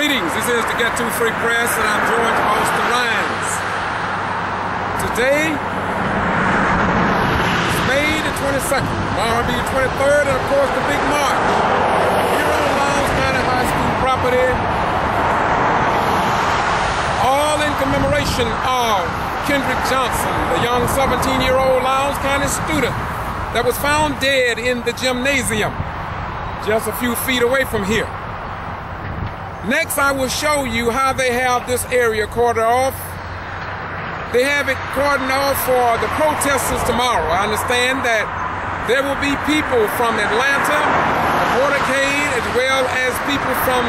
Greetings, this is the Get To Free Press, and I'm George Austin Lyons. Today is May the 22nd, tomorrow will be the 23rd, and of course the big march here on Lowndes County High School property, all in commemoration of Kendrick Johnson, the young 17-year-old Lowndes County student that was found dead in the gymnasium just a few feet away from here. Next, I will show you how they have this area cordoned off. They have it cordoned off for the protesters tomorrow. I understand that there will be people from Atlanta, Motorcade, as well as people from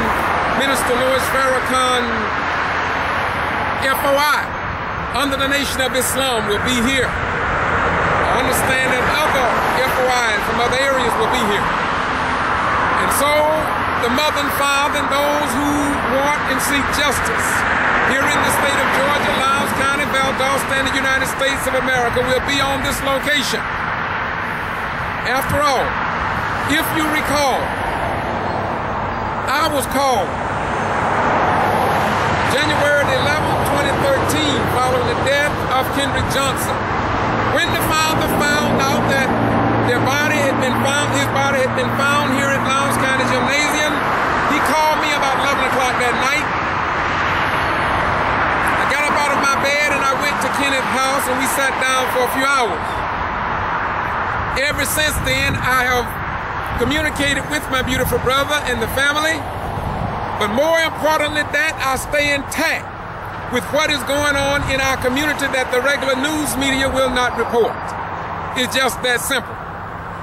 Minister Louis Farrakhan FOI under the Nation of Islam will be here. I understand that other FOIs from other areas will be here. And so, the mother and father and those who want and seek justice here in the state of Georgia, Lowndes County, Valdosta, and the United States of America will be on this location. After all, if you recall, I was called January 11, 2013, following the death of Kendrick Johnson. When the father found out that their body had been found, his body had been found here at Lowndes County Gymnasium, he called me about 11 o'clock that night. I got up out of my bed and I went to Kenneth's house and we sat down for a few hours. Ever since then, I have communicated with my beautiful brother and the family, but more importantly that, I stay intact with what is going on in our community that the regular news media will not report. It's just that simple.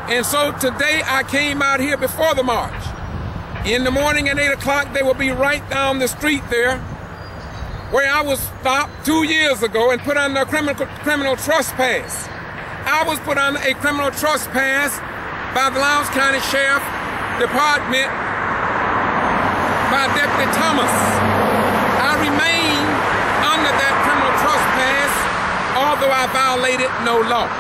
And so today I came out here before the march. In the morning at 8 o'clock, they will be right down the street there where I was stopped 2 years ago and put under a criminal trespass. I was put under a criminal trespass by the Lowndes County Sheriff Department by Deputy Thomas. I remain under that criminal trespass, although I violated no law.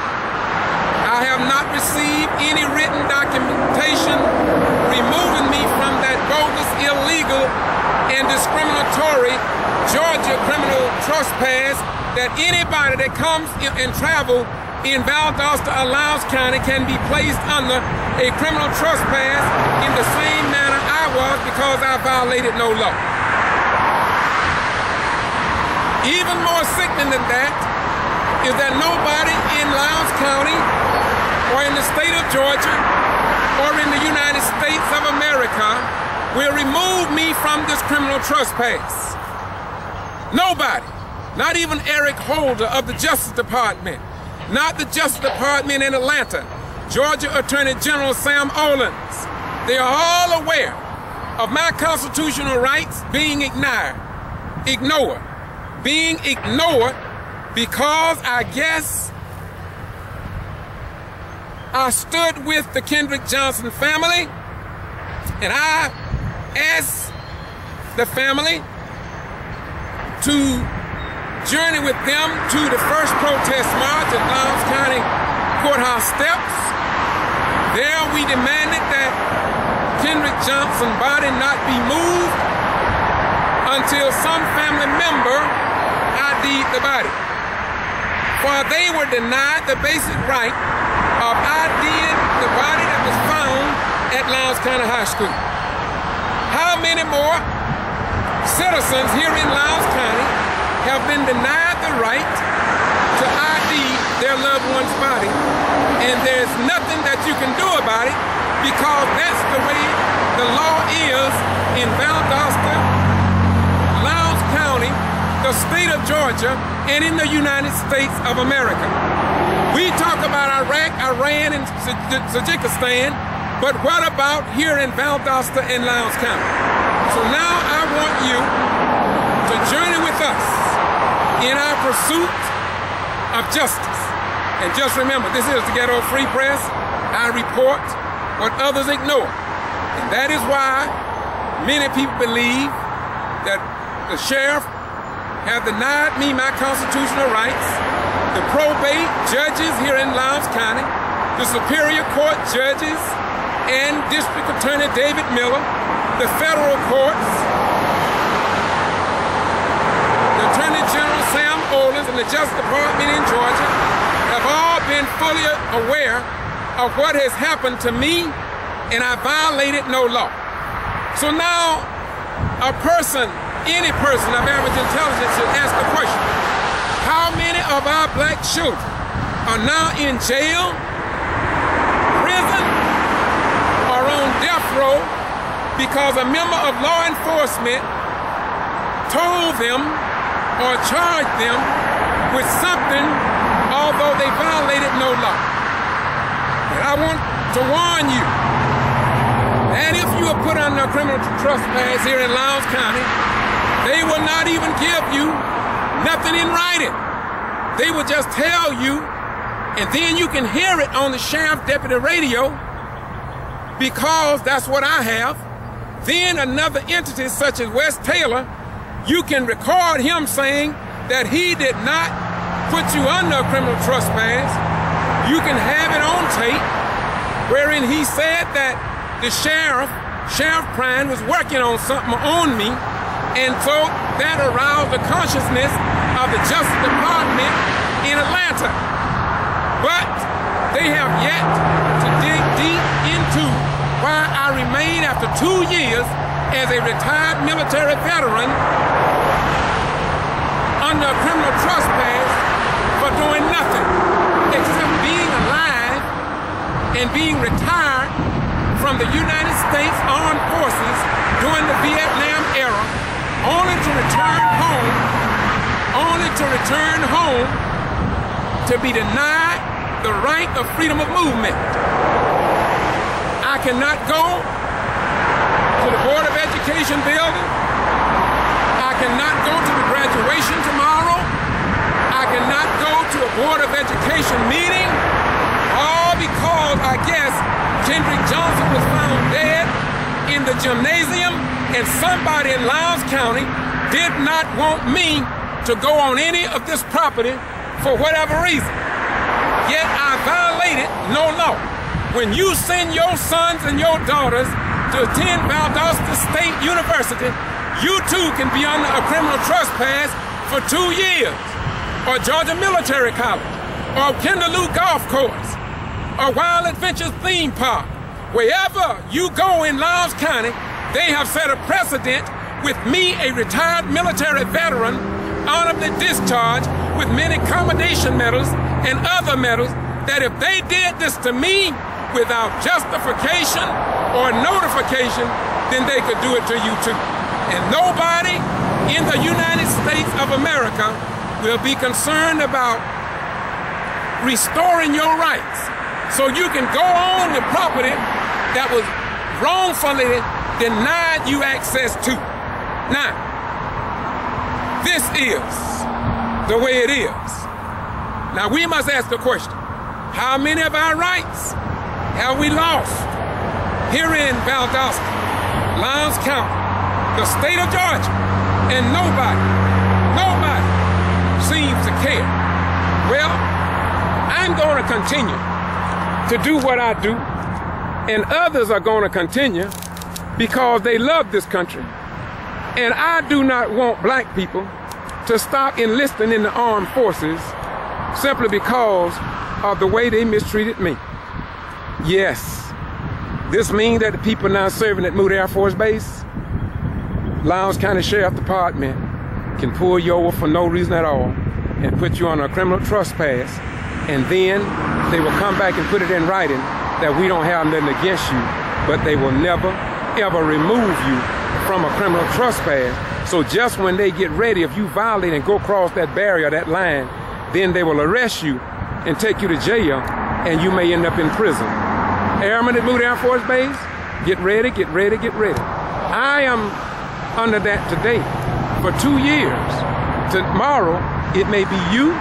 I have not received any written documentation removing me from that bogus, illegal, and discriminatory Georgia criminal trespass that anybody that comes and travel in Valdosta or Lowndes County can be placed under a criminal trespass in the same manner I was because I violated no law. Even more sickening than that is that nobody in Lowndes County or in the state of Georgia or in the United States of America will remove me from this criminal trespass. Nobody, not even Eric Holder of the Justice Department, not the Justice Department in Atlanta, Georgia Attorney General Sam Owens. They are all aware of my constitutional rights being ignored because I guess I stood with the Kendrick Johnson family and I asked the family to journey with them to the first protest march at Lowndes County Courthouse steps. There we demanded that Kendrick Johnson's body not be moved until some family member ID'd the body. For they were denied the basic right of ID'ing the body that was found at Lowndes County High School. How many more citizens here in Lowndes County have been denied the right to ID their loved one's body, and there's nothing that you can do about it because that's the way the law is in Valdosta, Lowndes County, the state of Georgia, and in the United States of America. We talk about Iraq, Iran, and Tajikistan, but what about here in Valdosta and Lowndes County? So now I want you to journey with us in our pursuit of justice. And just remember, this is the Ghetto Free Press. I report what others ignore. And that is why many people believe that the sheriff have denied me my constitutional rights, the probate judges here in Lowndes County, the Superior Court judges, and District Attorney David Miller, the federal courts, Justice Department in Georgia have all been fully aware of what has happened to me, and I violated no law. So now a person, any person of average intelligence should ask the question, how many of our black children are now in jail, prison, or on death row because a member of law enforcement told them or charged them with something although they violated no law? And I want to warn you that if you are put under a criminal trespass here in Lowndes County, they will not even give you nothing in writing. They will just tell you, and then you can hear it on the sheriff deputy radio, because that's what I have. Then another entity such as Wes Taylor, you can record him saying that he did not put you under a criminal trespass. You can have it on tape, wherein he said that the Sheriff Prine, was working on something on me, and so that aroused the consciousness of the Justice Department in Atlanta. But they have yet to dig deep into why I remain after 2 years as a retired military veteran under a criminal trespass for doing nothing except being alive and being retired from the United States Armed Forces during the Vietnam era, only to return home to be denied the right of freedom of movement. I cannot go to the Board of Education building. I cannot go to the graduation tomorrow. I cannot go to a Board of Education meeting, all because I guess Kendrick Johnson was found dead in the gymnasium and somebody in Lowndes County did not want me to go on any of this property for whatever reason. Yet I violated no law. When you send your sons and your daughters to attend Valdosta State University, you too can be under a criminal trespass for 2 years, or Georgia Military College, or Kinderloo Golf Course, or Wild Adventures Theme Park. Wherever you go in Lowndes County, they have set a precedent with me, a retired military veteran, honorably discharged with many commendation medals and other medals, that if they did this to me without justification or notification, then they could do it to you too. And nobody in the United States of America will be concerned about restoring your rights so you can go on the property that was wrongfully denied you access to. Now, this is the way it is. Now we must ask the question, how many of our rights have we lost here in Valdosta, Lowndes County, the state of Georgia, and nobody seems to care? Well, I'm going to continue to do what I do, and others are going to continue because they love this country. And I do not want black people to stop enlisting in the armed forces simply because of the way they mistreated me. Yes, this means that the people now serving at Moody Air Force Base, Lowndes County Sheriff Department can pull you over for no reason at all and put you on a criminal trespass, and then they will come back and put it in writing that we don't have nothing against you, but they will never, ever remove you from a criminal trespass. So just when they get ready, if you violate and go across that barrier, that line, then they will arrest you and take you to jail, and you may end up in prison. Airmen at Moody Air Force Base, get ready, get ready, get ready. I am under that today for 2 years. Tomorrow, it may be you,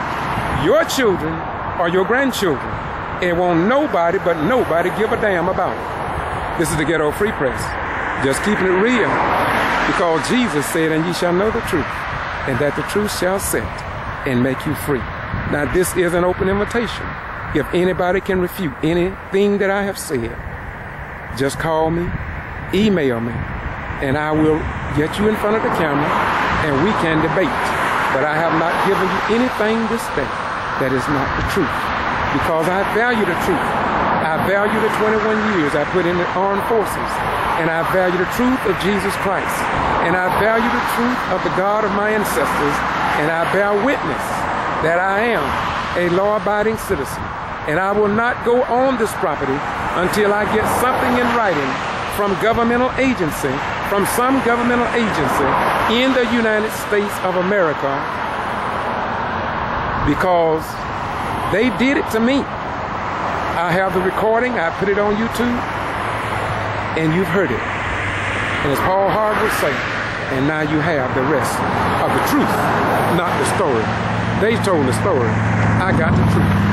your children, or your grandchildren. And won't nobody but nobody give a damn about it. This is the Ghetto Free Press. Just keeping it real. Because Jesus said, and ye shall know the truth, and that the truth shall set and make you free. Now this is an open invitation. If anybody can refute anything that I have said, just call me, email me, and I will get you in front of the camera and we can debate. but I have not given you anything this day that is not the truth, because I value the truth. I value the 21 years I put in the armed forces, and I value the truth of Jesus Christ, and I value the truth of the God of my ancestors, and I bear witness that I am a law-abiding citizen, and I will not go on this property until I get something in writing from some governmental agency in the United States of America, because they did it to me. I have the recording. I put it on YouTube, and you've heard it. And as Paul Hard would say, and now you have the rest of the truth, not the story. They told the story. I got the truth.